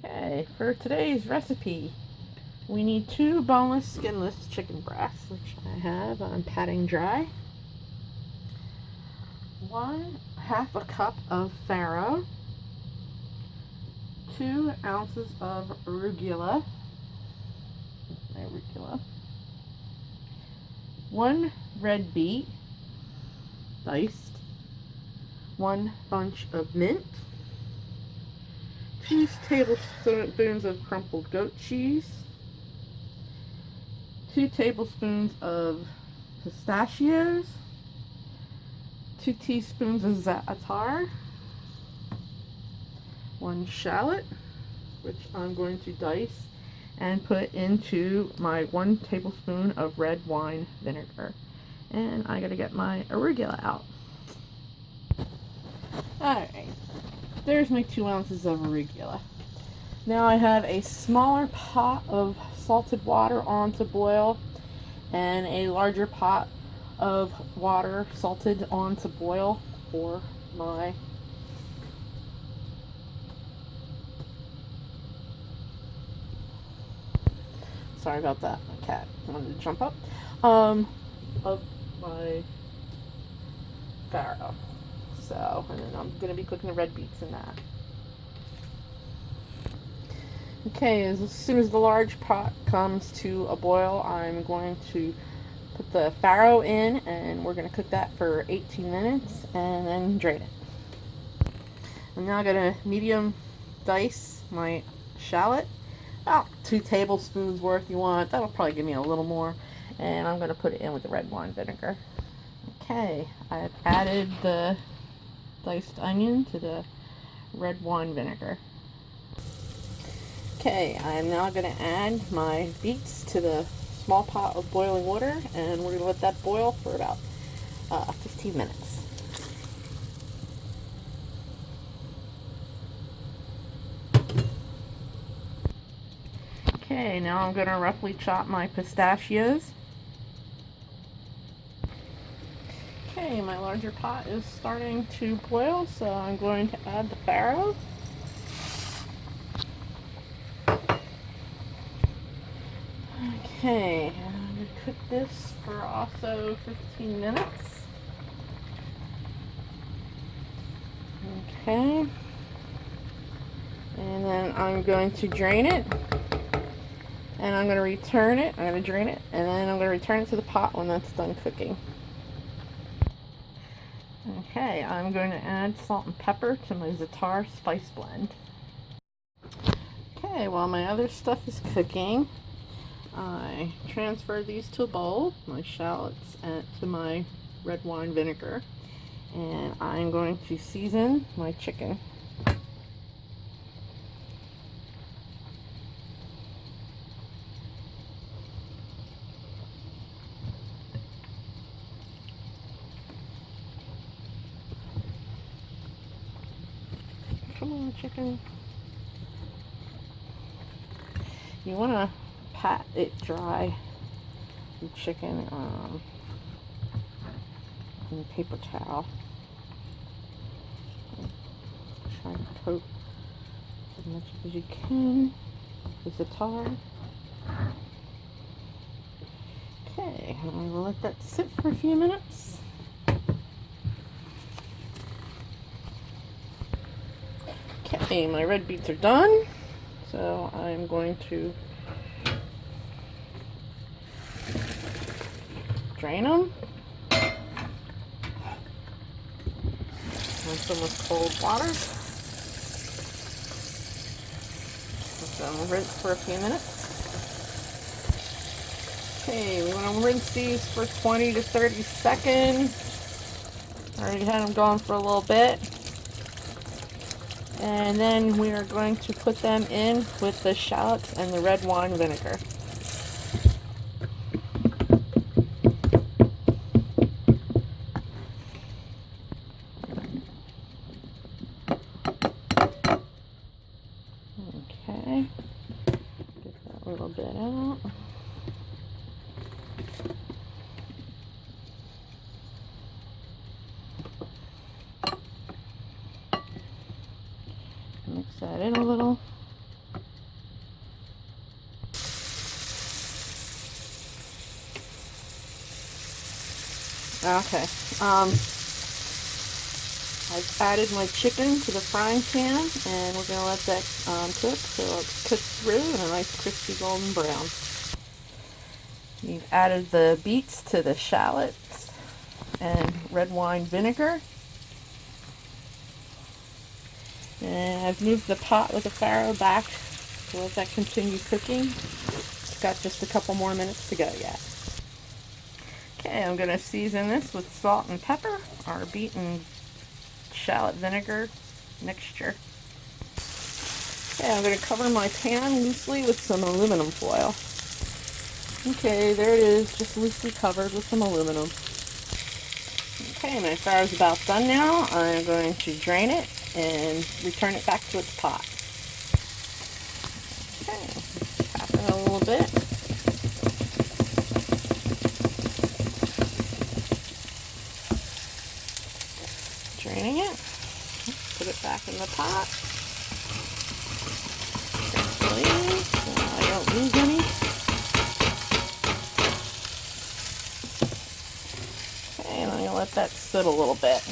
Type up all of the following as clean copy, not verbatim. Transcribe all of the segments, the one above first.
Okay, for today's recipe, we need 2 boneless, skinless chicken breasts, which I have on patting dry. 1/2 a cup of farro, 2 ounces of arugula, 1 red beet, diced, 1 bunch of mint, 2 tablespoons of crumpled goat cheese, 2 tablespoons of pistachios, 2 teaspoons of za'atar, 1 shallot, which I'm going to dice and put into my 1 tablespoon of red wine vinegar. And I gotta get my arugula out. Alright, there's my 2 ounces of arugula. Now I have a smaller pot of salted water on to boil and a larger pot of water salted on to boil for my sorry about that, my cat wanted to jump up, of my farro. So, and then I'm going to be cooking the red beets in that. Okay, as soon as the large pot comes to a boil, I'm going to put the farro in, and we're going to cook that for 18 minutes and then drain it. I'm now going to medium dice my shallot, about 2 tablespoons worth you want. That'll probably give me a little more, and I'm going to put it in with the red wine vinegar. Okay, I've added the diced onion to the red wine vinegar. Okay, I'm now going to add my beets to the small pot of boiling water, and we're going to let that boil for about 15 minutes. Okay, now I'm going to roughly chop my pistachios. Okay, my larger pot is starting to boil, so I'm going to add the farro. Okay, I'm going to cook this for also 15 minutes. Okay, and then I'm going to drain it, and I'm going to return it. I'm going to drain it, and then I'm going to return it to the pot when that's done cooking. Okay, I'm going to add salt and pepper to my Za'atar spice blend. Okay, while my other stuff is cooking, I transfer these to a bowl, my shallots to my red wine vinegar, and I'm going to season my chicken. Come on, chicken. You want to pat it dry, the chicken, in a paper towel. Try to coat as much as you can with the tar. Okay, I'm going to let that sit for a few minutes. Okay, my red beets are done, so I'm going to drain them. Rinse them with cold water. Let them rinse for a few minutes. Okay, we want to rinse these for 20 to 30 seconds. I already had them going for a little bit. And then we are going to put them in with the shallots and the red wine vinegar. Okay, get that little bit out. Mix that in a little. Okay. I've added my chicken to the frying pan, and we're going to let that cook so it's cooked through and a nice crispy golden brown. We've added the beets to the shallots and red wine vinegar. And I've moved the pot with the farro back to let that continue cooking. It's got just a couple more minutes to go yet. Okay, I'm going to season this with salt and pepper, our beet and shallot vinegar mixture. Okay, I'm going to cover my pan loosely with some aluminum foil. Okay, there it is, just loosely covered with some aluminum. Okay, my farro's about done now. I'm going to drain it and return it back to its pot. Okay, tap it a little bit. Draining it. Put it back in the pot. Carefully, so I don't lose any. Okay, and I'm going to let that sit a little bit.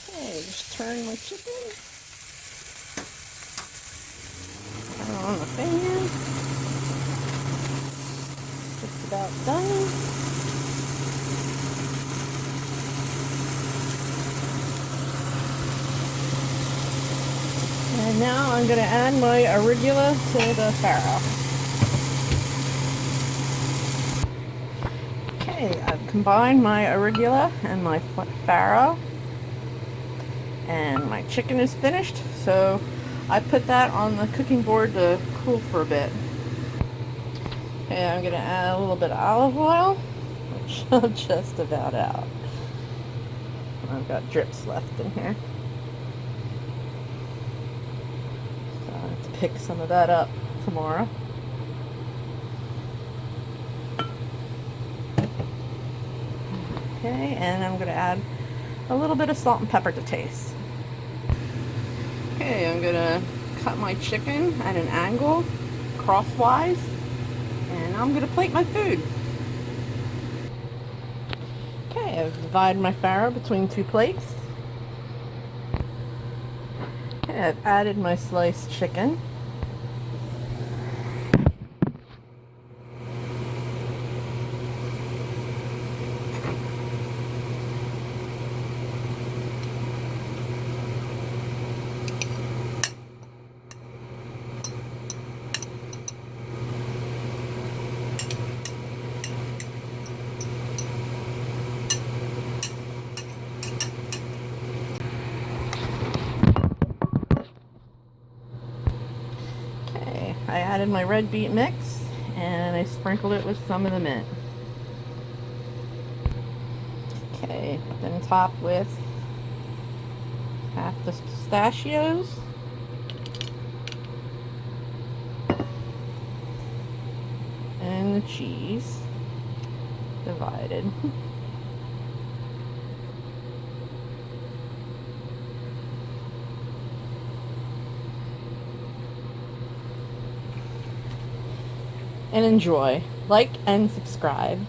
Okay, just turn my chicken. Turn on the fan. Just about done. And now I'm going to add my arugula to the farro. Okay, I've combined my arugula and my farro, and my chicken is finished, so I put that on the cooking board to cool for a bit. Okay, I'm going to add a little bit of olive oil, which I'm just about out. I've got drips left in here. So I have to pick some of that up tomorrow. Okay, and I'm going to add a little bit of salt and pepper to taste. Okay, I'm going to cut my chicken at an angle, crosswise, and I'm going to plate my food. Okay, I've divided my farro between two plates. Okay, I've added my sliced chicken. I added my red beet mix and I sprinkled it with some of the mint. Okay, then top with half the pistachios. And the cheese divided. And enjoy. Like and subscribe.